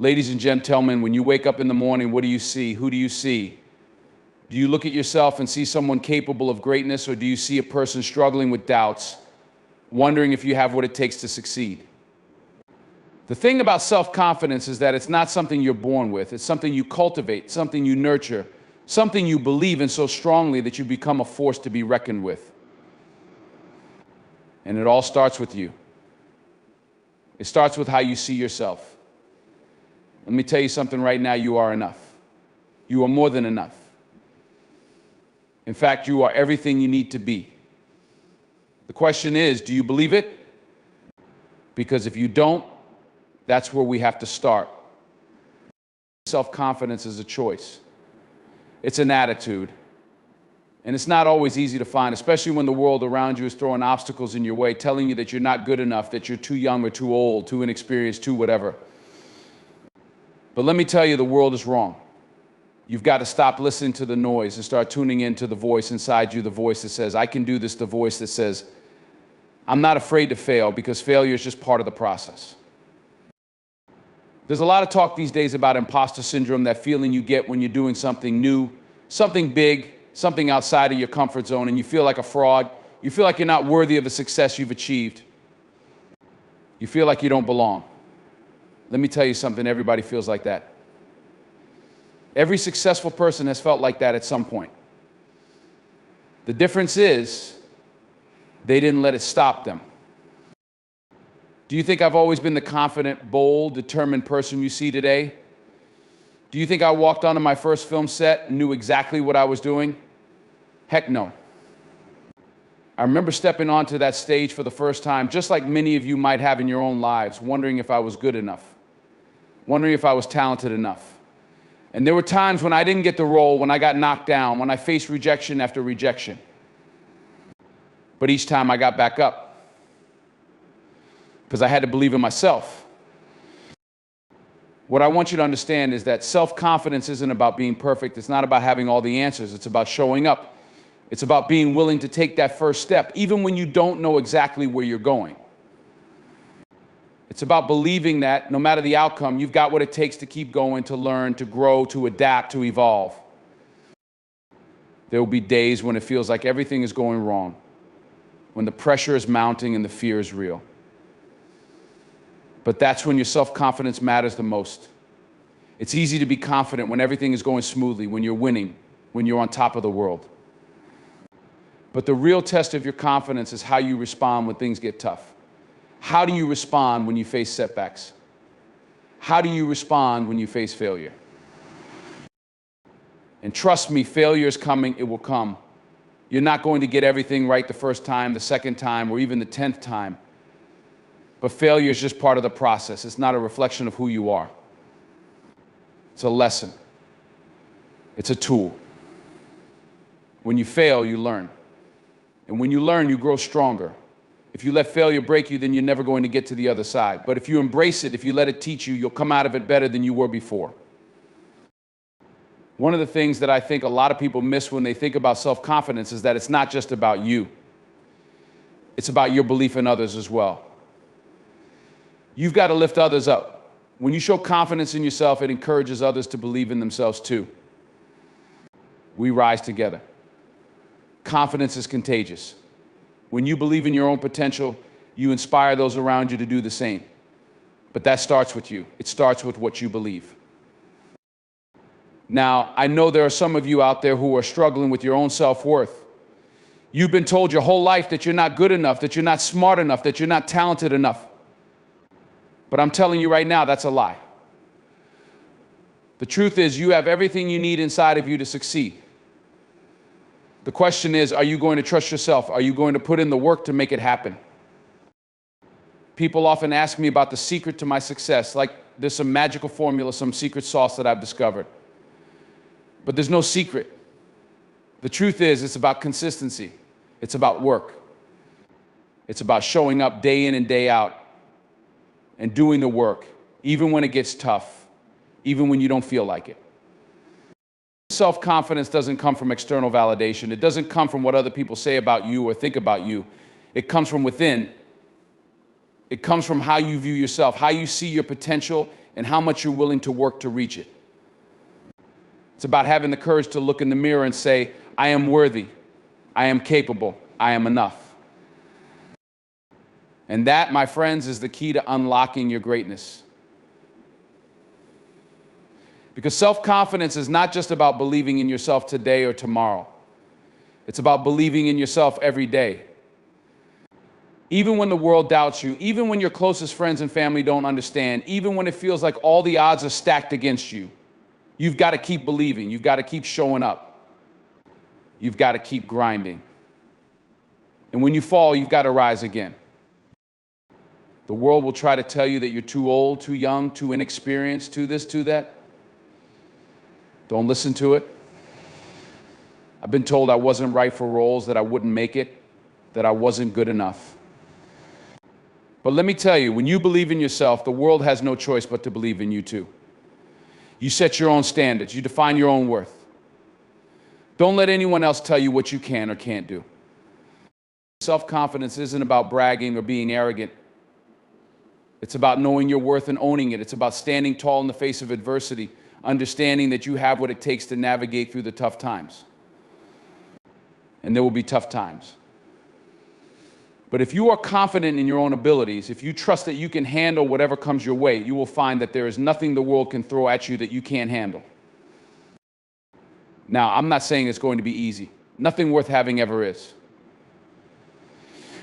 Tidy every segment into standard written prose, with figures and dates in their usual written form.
Ladies and gentlemen, when you wake up in the morning, what do you see? Who do you see? Do you look at yourself and see someone capable of greatness, or do you see a person struggling with doubts, wondering if you have what it takes to succeed? The thing about self-confidence is that it's not something you're born with. It's something you cultivate, something you nurture, something you believe in so strongly that you become a force to be reckoned with. And it all starts with you. It starts with how you see yourself. Let me tell you something right now, you are enough. You are more than enough. In fact, you are everything you need to be. The question is, do you believe it? Because if you don't, that's where we have to start. Self-confidence is a choice. It's an attitude. And it's not always easy to find, especially when the world around you is throwing obstacles in your way, telling you that you're not good enough, that you're too young or too old, too inexperienced, too whatever. But let me tell you, the world is wrong. You've got to stop listening to the noise and start tuning into the voice inside you, the voice that says, I can do this, the voice that says, I'm not afraid to fail, because failure is just part of the process. There's a lot of talk these days about imposter syndrome, that feeling you get when you're doing something new, something big, something outside of your comfort zone, and you feel like a fraud. You feel like you're not worthy of the success you've achieved. You feel like you don't belong. Let me tell you something, everybody feels like that. Every successful person has felt like that at some point. The difference is, they didn't let it stop them. Do you think I've always been the confident, bold, determined person you see today? Do you think I walked onto my first film set and knew exactly what I was doing? Heck no. I remember stepping onto that stage for the first time, just like many of you might have in your own lives, wondering if I was good enough, wondering if I was talented enough. And there were times when I didn't get the role, when I got knocked down, when I faced rejection after rejection. But each time I got back up, because I had to believe in myself. What I want you to understand is that self-confidence isn't about being perfect. It's not about having all the answers. It's about showing up. It's about being willing to take that first step, even when you don't know exactly where you're going. It's about believing that no matter the outcome, you've got what it takes to keep going, to learn, to grow, to adapt, to evolve. There will be days when it feels like everything is going wrong, when the pressure is mounting and the fear is real. But that's when your self-confidence matters the most. It's easy to be confident when everything is going smoothly, when you're winning, when you're on top of the world. But the real test of your confidence is how you respond when things get tough. How do you respond when you face setbacks? How do you respond when you face failure? And trust me, failure is coming, it will come. You're not going to get everything right the first time, the second time, or even the 10th time. But failure is just part of the process. It's not a reflection of who you are. It's a lesson. It's a tool. When you fail, you learn. And when you learn, you grow stronger. If you let failure break you, then you're never going to get to the other side. But if you embrace it, if you let it teach you, you'll come out of it better than you were before. One of the things that I think a lot of people miss when they think about self-confidence is that it's not just about you. It's about your belief in others as well. You've got to lift others up. When you show confidence in yourself, it encourages others to believe in themselves too. We rise together. Confidence is contagious. When you believe in your own potential, you inspire those around you to do the same. But that starts with you. It starts with what you believe. Now, I know there are some of you out there who are struggling with your own self-worth. You've been told your whole life that you're not good enough, that you're not smart enough, that you're not talented enough. But I'm telling you right now, that's a lie. The truth is, you have everything you need inside of you to succeed. The question is, are you going to trust yourself? Are you going to put in the work to make it happen? People often ask me about the secret to my success, like there's some magical formula, some secret sauce that I've discovered. But there's no secret. The truth is, it's about consistency. It's about work. It's about showing up day in and day out and doing the work, even when it gets tough, even when you don't feel like it. Self-confidence doesn't come from external validation. It doesn't come from what other people say about you or think about you. It comes from within. It comes from how you view yourself, how you see your potential, and how much you're willing to work to reach it. It's about having the courage to look in the mirror and say, I am worthy, I am capable, I am enough. And that, my friends, is the key to unlocking your greatness. Because self-confidence is not just about believing in yourself today or tomorrow. It's about believing in yourself every day. Even when the world doubts you, even when your closest friends and family don't understand, even when it feels like all the odds are stacked against you, you've got to keep believing. You've got to keep showing up. You've got to keep grinding. And when you fall, you've got to rise again. The world will try to tell you that you're too old, too young, too inexperienced, too this, too that. Don't listen to it. I've been told I wasn't right for roles, that I wouldn't make it, that I wasn't good enough. But let me tell you, when you believe in yourself, the world has no choice but to believe in you too. You set your own standards. You define your own worth. Don't let anyone else tell you what you can or can't do. Self-confidence isn't about bragging or being arrogant. It's about knowing your worth and owning it. It's about standing tall in the face of adversity, understanding that you have what it takes to navigate through the tough times. And there will be tough times. But if you are confident in your own abilities, if you trust that you can handle whatever comes your way, you will find that there is nothing the world can throw at you that you can't handle. Now, I'm not saying it's going to be easy. Nothing worth having ever is.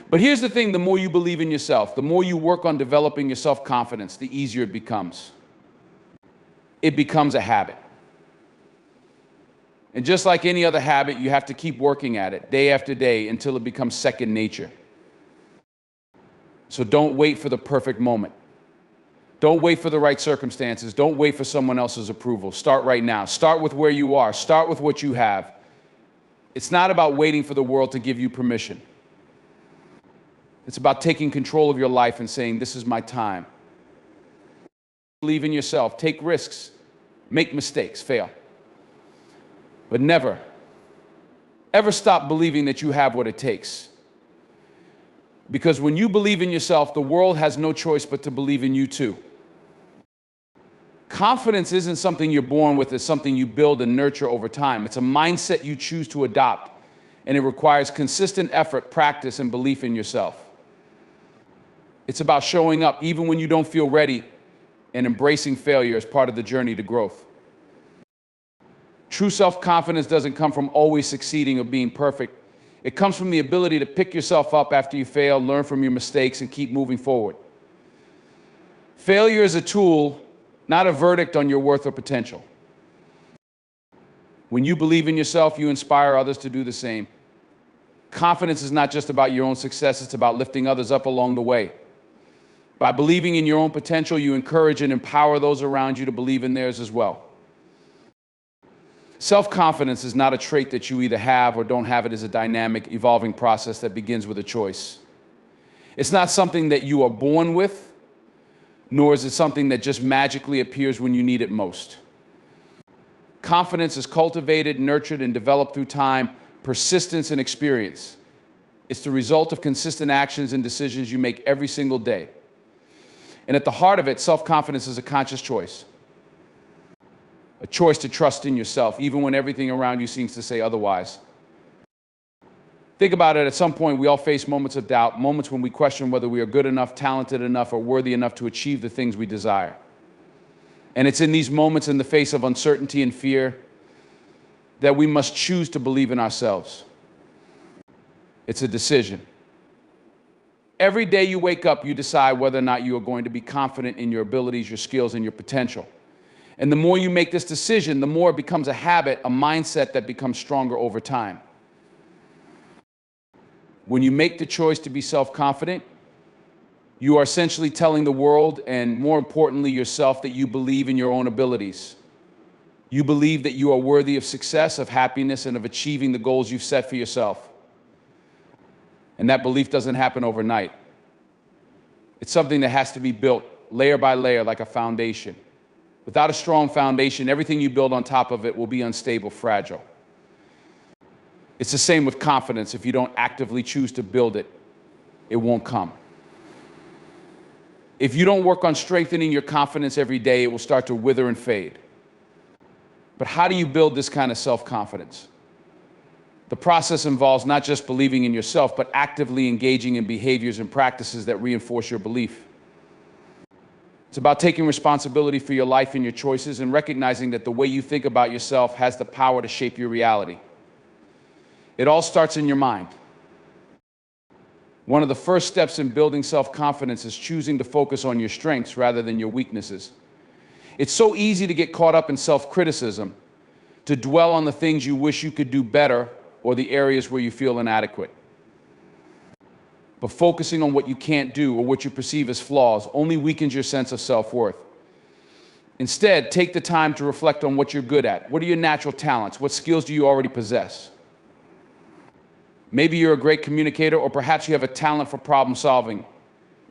But here's the thing, the more you believe in yourself, the more you work on developing your self-confidence, the easier it becomes. It becomes a habit. And just like any other habit, you have to keep working at it day after day until it becomes second nature. So don't wait for the perfect moment. Don't wait for the right circumstances. Don't wait for someone else's approval. Start right now. Start with where you are. Start with what you have. It's not about waiting for the world to give you permission. It's about taking control of your life and saying, this is my time. Believe in yourself. Take risks. Make mistakes. Fail. But never, ever stop believing that you have what it takes. Because when you believe in yourself, the world has no choice but to believe in you too. Confidence isn't something you're born with, it's something you build and nurture over time. It's a mindset you choose to adopt, and it requires consistent effort, practice, and belief in yourself. It's about showing up even when you don't feel ready and embracing failure as part of the journey to growth. True self-confidence doesn't come from always succeeding or being perfect. It comes from the ability to pick yourself up after you fail, learn from your mistakes, and keep moving forward. Failure is a tool, not a verdict on your worth or potential. When you believe in yourself, you inspire others to do the same. Confidence is not just about your own success, it's about lifting others up along the way. By believing in your own potential, you encourage and empower those around you to believe in theirs as well. Self-confidence is not a trait that you either have or don't have. It is a dynamic, evolving process that begins with a choice. It's not something that you are born with, nor is it something that just magically appears when you need it most. Confidence is cultivated, nurtured, and developed through time, persistence, and experience. It's the result of consistent actions and decisions you make every single day. And at the heart of it, self-confidence is a conscious choice. A choice to trust in yourself, even when everything around you seems to say otherwise. Think about it, at some point we all face moments of doubt, moments when we question whether we are good enough, talented enough, or worthy enough to achieve the things we desire. And it's in these moments, in the face of uncertainty and fear, that we must choose to believe in ourselves. It's a decision. Every day you wake up, you decide whether or not you are going to be confident in your abilities, your skills, and your potential. And the more you make this decision, the more it becomes a habit, a mindset that becomes stronger over time. When you make the choice to be self-confident, you are essentially telling the world, and more importantly yourself, that you believe in your own abilities. You believe that you are worthy of success, of happiness, and of achieving the goals you've set for yourself. And that belief doesn't happen overnight. It's something that has to be built layer by layer, like a foundation. Without a strong foundation, everything you build on top of it will be unstable, fragile. It's the same with confidence. If you don't actively choose to build it, it won't come. If you don't work on strengthening your confidence every day, it will start to wither and fade. But how do you build this kind of self-confidence? The process involves not just believing in yourself, but actively engaging in behaviors and practices that reinforce your belief. It's about taking responsibility for your life and your choices and recognizing that the way you think about yourself has the power to shape your reality. It all starts in your mind. One of the first steps in building self-confidence is choosing to focus on your strengths rather than your weaknesses. It's so easy to get caught up in self-criticism, to dwell on the things you wish you could do better or the areas where you feel inadequate. But focusing on what you can't do or what you perceive as flaws only weakens your sense of self-worth. Instead, take the time to reflect on what you're good at. What are your natural talents? What skills do you already possess? Maybe you're a great communicator, or perhaps you have a talent for problem solving.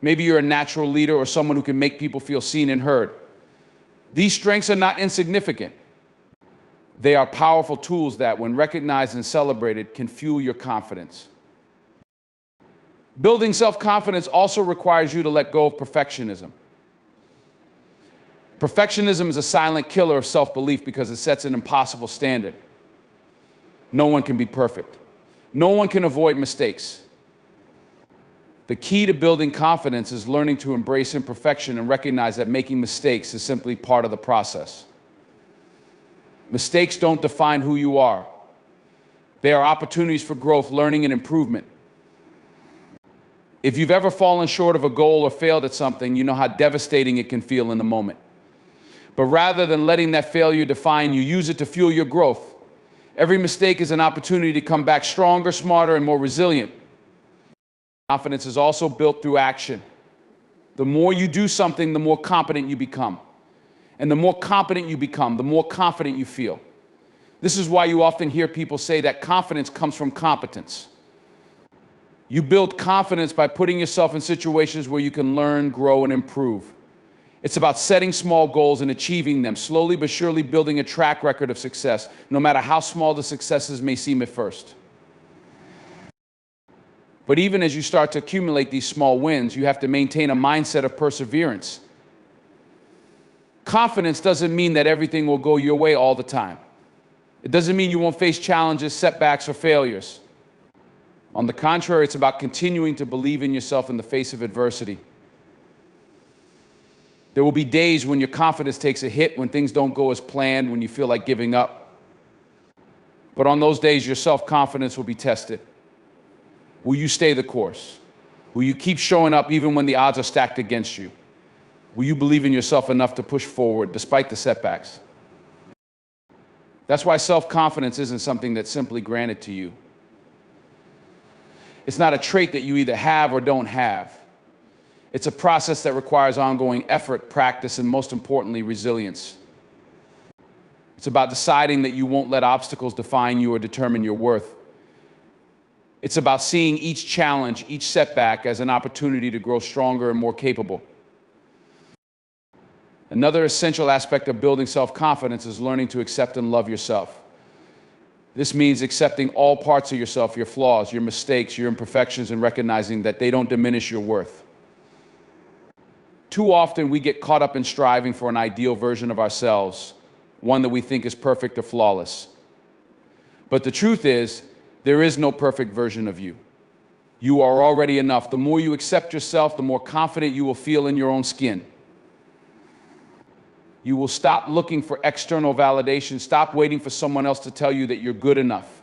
Maybe you're a natural leader or someone who can make people feel seen and heard. These strengths are not insignificant. They are powerful tools that, when recognized and celebrated, can fuel your confidence. Building self-confidence also requires you to let go of perfectionism. Perfectionism is a silent killer of self-belief because it sets an impossible standard. No one can be perfect. No one can avoid mistakes. The key to building confidence is learning to embrace imperfection and recognize that making mistakes is simply part of the process. Mistakes don't define who you are. They are opportunities for growth, learning, and improvement. If you've ever fallen short of a goal or failed at something, you know how devastating it can feel in the moment. But rather than letting that failure define you, use it to fuel your growth. Every mistake is an opportunity to come back stronger, smarter, and more resilient. Confidence is also built through action. The more you do something, the more competent you become. And the more competent you become, the more confident you feel. This is why you often hear people say that confidence comes from competence. You build confidence by putting yourself in situations where you can learn, grow, and improve. It's about setting small goals and achieving them, slowly but surely building a track record of success, no matter how small the successes may seem at first. But even as you start to accumulate these small wins, you have to maintain a mindset of perseverance. Confidence doesn't mean that everything will go your way all the time. It doesn't mean you won't face challenges, setbacks, or failures. On the contrary, it's about continuing to believe in yourself in the face of adversity. There will be days when your confidence takes a hit, when things don't go as planned, when you feel like giving up. But on those days, your self-confidence will be tested. Will you stay the course? Will you keep showing up even when the odds are stacked against you? Will you believe in yourself enough to push forward despite the setbacks? That's why self-confidence isn't something that's simply granted to you. It's not a trait that you either have or don't have. It's a process that requires ongoing effort, practice, and most importantly, resilience. It's about deciding that you won't let obstacles define you or determine your worth. It's about seeing each challenge, each setback as an opportunity to grow stronger and more capable. Another essential aspect of building self-confidence is learning to accept and love yourself. This means accepting all parts of yourself, your flaws, your mistakes, your imperfections, and recognizing that they don't diminish your worth. Too often we get caught up in striving for an ideal version of ourselves, one that we think is perfect or flawless. But the truth is, there is no perfect version of you. You are already enough. The more you accept yourself, the more confident you will feel in your own skin. You will stop looking for external validation. Stop waiting for someone else to tell you that you're good enough.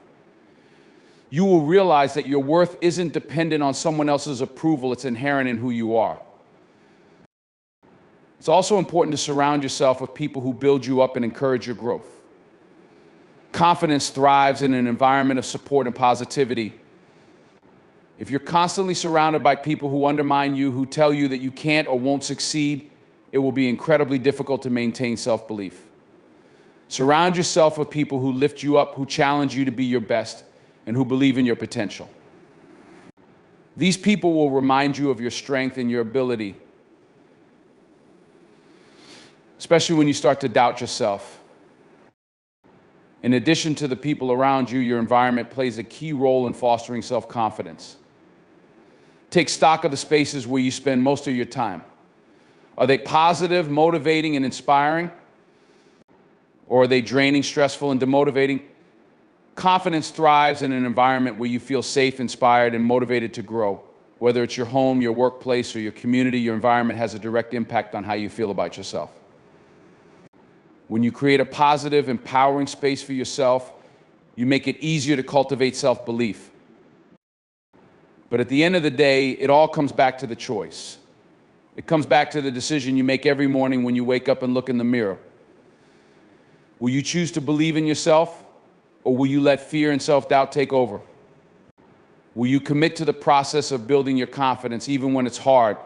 You will realize that your worth isn't dependent on someone else's approval. It's inherent in who you are. It's also important to surround yourself with people who build you up and encourage your growth. Confidence thrives in an environment of support and positivity. If you're constantly surrounded by people who undermine you, who tell you that you can't or won't succeed, it will be incredibly difficult to maintain self-belief. Surround yourself with people who lift you up, who challenge you to be your best, and who believe in your potential. These people will remind you of your strength and your ability, especially when you start to doubt yourself. In addition to the people around you, your environment plays a key role in fostering self-confidence. Take stock of the spaces where you spend most of your time. Are they positive, motivating, and inspiring? Or are they draining, stressful, and demotivating? Confidence thrives in an environment where you feel safe, inspired, and motivated to grow. Whether it's your home, your workplace, or your community, your environment has a direct impact on how you feel about yourself. When you create a positive, empowering space for yourself, you make it easier to cultivate self-belief. But at the end of the day, it all comes back to the choice. It comes back to the decision you make every morning when you wake up and look in the mirror. Will you choose to believe in yourself, or will you let fear and self-doubt take over? Will you commit to the process of building your confidence even when it's hard,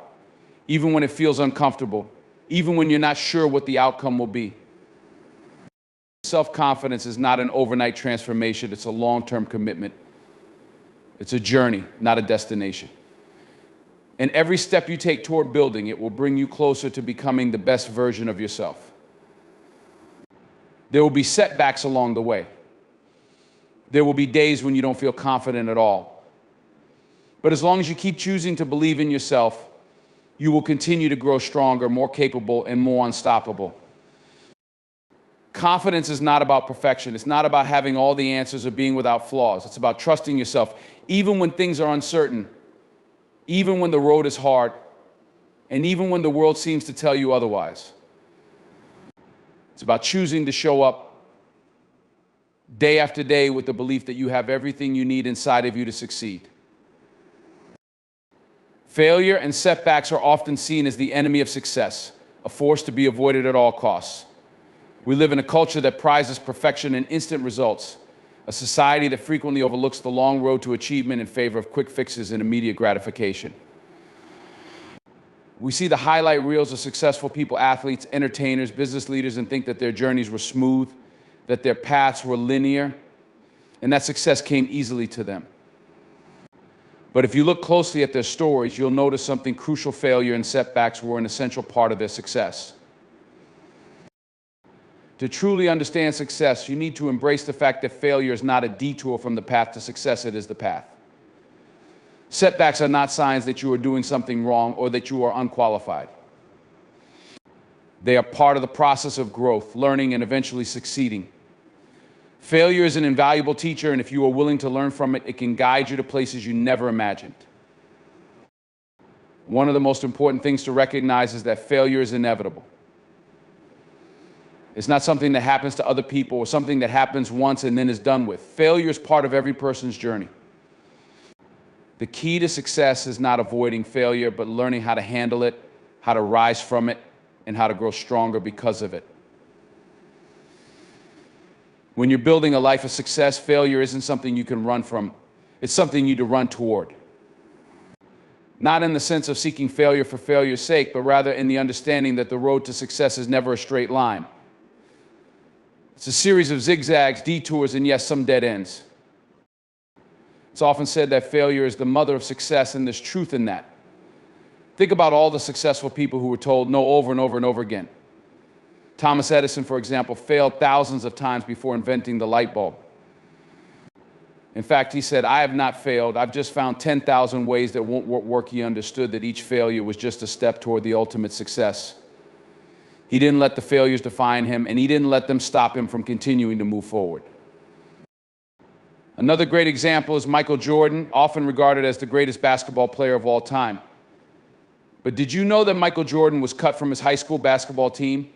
even when it feels uncomfortable, even when you're not sure what the outcome will be? Self-confidence is not an overnight transformation, it's a long-term commitment. It's a journey, not a destination. And every step you take toward building it will bring you closer to becoming the best version of yourself. There will be setbacks along the way. There will be days when you don't feel confident at all. But as long as you keep choosing to believe in yourself, you will continue to grow stronger, more capable, and more unstoppable. Confidence is not about perfection. It's not about having all the answers or being without flaws. It's about trusting yourself, even when things are uncertain, even when the road is hard, and even when the world seems to tell you otherwise. It's about choosing to show up day after day with the belief that you have everything you need inside of you to succeed. Failure and setbacks are often seen as the enemy of success, a force to be avoided at all costs. We live in a culture that prizes perfection and instant results, a society that frequently overlooks the long road to achievement in favor of quick fixes and immediate gratification. We see the highlight reels of successful people, athletes, entertainers, business leaders, and think that their journeys were smooth, that their paths were linear, and that success came easily to them. But if you look closely at their stories, you'll notice something crucial: failure and setbacks were an essential part of their success. To truly understand success, you need to embrace the fact that failure is not a detour from the path to success, it is the path. Setbacks are not signs that you are doing something wrong or that you are unqualified. They are part of the process of growth, learning, and eventually succeeding. Failure is an invaluable teacher, and if you are willing to learn from it, it can guide you to places you never imagined. One of the most important things to recognize is that failure is inevitable. It's not something that happens to other people or something that happens once and then is done with. Failure is part of every person's journey. The key to success is not avoiding failure, but learning how to handle it, how to rise from it, and how to grow stronger because of it. When you're building a life of success, failure isn't something you can run from. It's something you need to run toward. Not in the sense of seeking failure for failure's sake, but rather in the understanding that the road to success is never a straight line. It's a series of zigzags, detours, and yes, some dead ends. It's often said that failure is the mother of success, and there's truth in that. Think about all the successful people who were told no over and over and over again. Thomas Edison, for example, failed thousands of times before inventing the light bulb. In fact, he said, "I have not failed. I've just found 10,000 ways that won't work." He understood that each failure was just a step toward the ultimate success. He didn't let the failures define him, and he didn't let them stop him from continuing to move forward. Another great example is Michael Jordan, often regarded as the greatest basketball player of all time. But did you know that Michael Jordan was cut from his high school basketball team?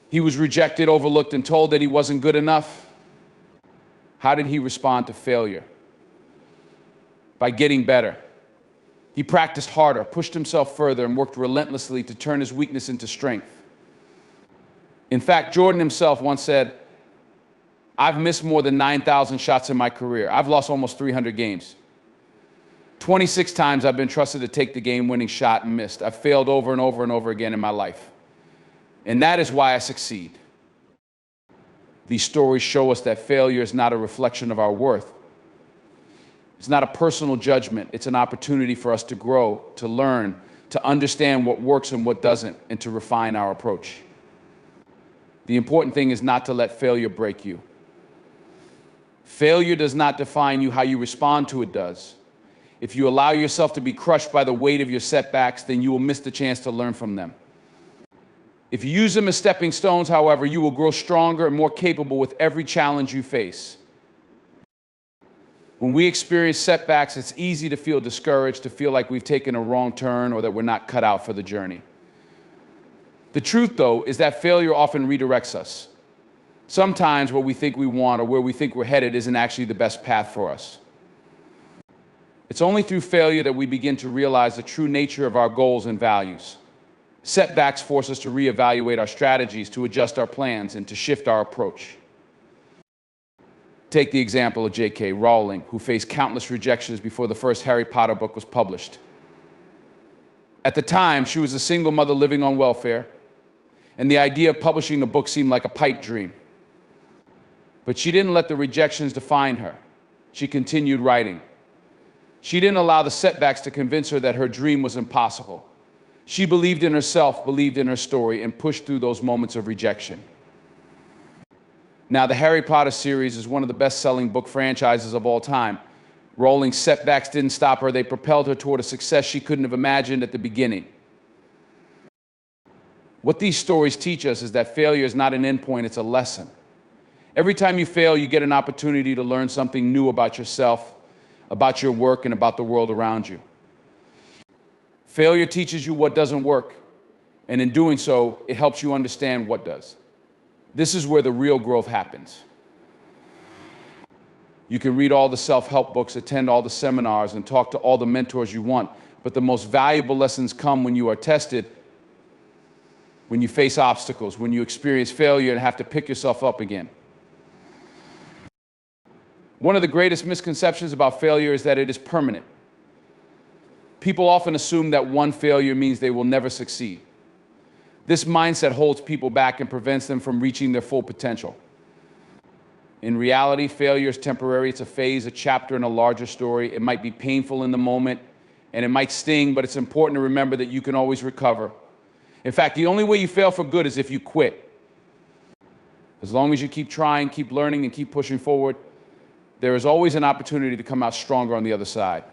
He was rejected, overlooked, and told that he wasn't good enough. How did he respond to failure? By getting better. He practiced harder, pushed himself further, and worked relentlessly to turn his weakness into strength. In fact, Jordan himself once said, "I've missed more than 9,000 shots in my career. I've lost almost 300 games. 26 times I've been trusted to take the game-winning shot and missed. I've failed over and over and over again in my life. And that is why I succeed." These stories show us that failure is not a reflection of our worth. It's not a personal judgment. It's an opportunity for us to grow, to learn, to understand what works and what doesn't, and to refine our approach. The important thing is not to let failure break you. Failure does not define you. How you respond to it does. If you allow yourself to be crushed by the weight of your setbacks, then you will miss the chance to learn from them. If you use them as stepping stones, however, you will grow stronger and more capable with every challenge you face. When we experience setbacks, it's easy to feel discouraged, to feel like we've taken a wrong turn or that we're not cut out for the journey. The truth, though, is that failure often redirects us. Sometimes what we think we want or where we think we're headed isn't actually the best path for us. It's only through failure that we begin to realize the true nature of our goals and values. Setbacks force us to reevaluate our strategies, to adjust our plans, and to shift our approach. Take the example of J.K. Rowling, who faced countless rejections before the first Harry Potter book was published. At the time, she was a single mother living on welfare, and the idea of publishing a book seemed like a pipe dream. But she didn't let the rejections define her. She continued writing. She didn't allow the setbacks to convince her that her dream was impossible. She believed in herself, believed in her story, and pushed through those moments of rejection. Now, the Harry Potter series is one of the best-selling book franchises of all time. Rowling's setbacks didn't stop her. They propelled her toward a success she couldn't have imagined at the beginning. What these stories teach us is that failure is not an endpoint, it's a lesson. Every time you fail, you get an opportunity to learn something new about yourself, about your work, and about the world around you. Failure teaches you what doesn't work, and in doing so, it helps you understand what does. This is where the real growth happens. You can read all the self-help books, attend all the seminars, and talk to all the mentors you want, but the most valuable lessons come when you are tested, when you face obstacles, when you experience failure and have to pick yourself up again. One of the greatest misconceptions about failure is that it is permanent. People often assume that one failure means they will never succeed. This mindset holds people back and prevents them from reaching their full potential. In reality, failure is temporary. It's a phase, a chapter in a larger story. It might be painful in the moment, and it might sting, but it's important to remember that you can always recover. In fact, the only way you fail for good is if you quit. As long as you keep trying, keep learning, and keep pushing forward, there is always an opportunity to come out stronger on the other side.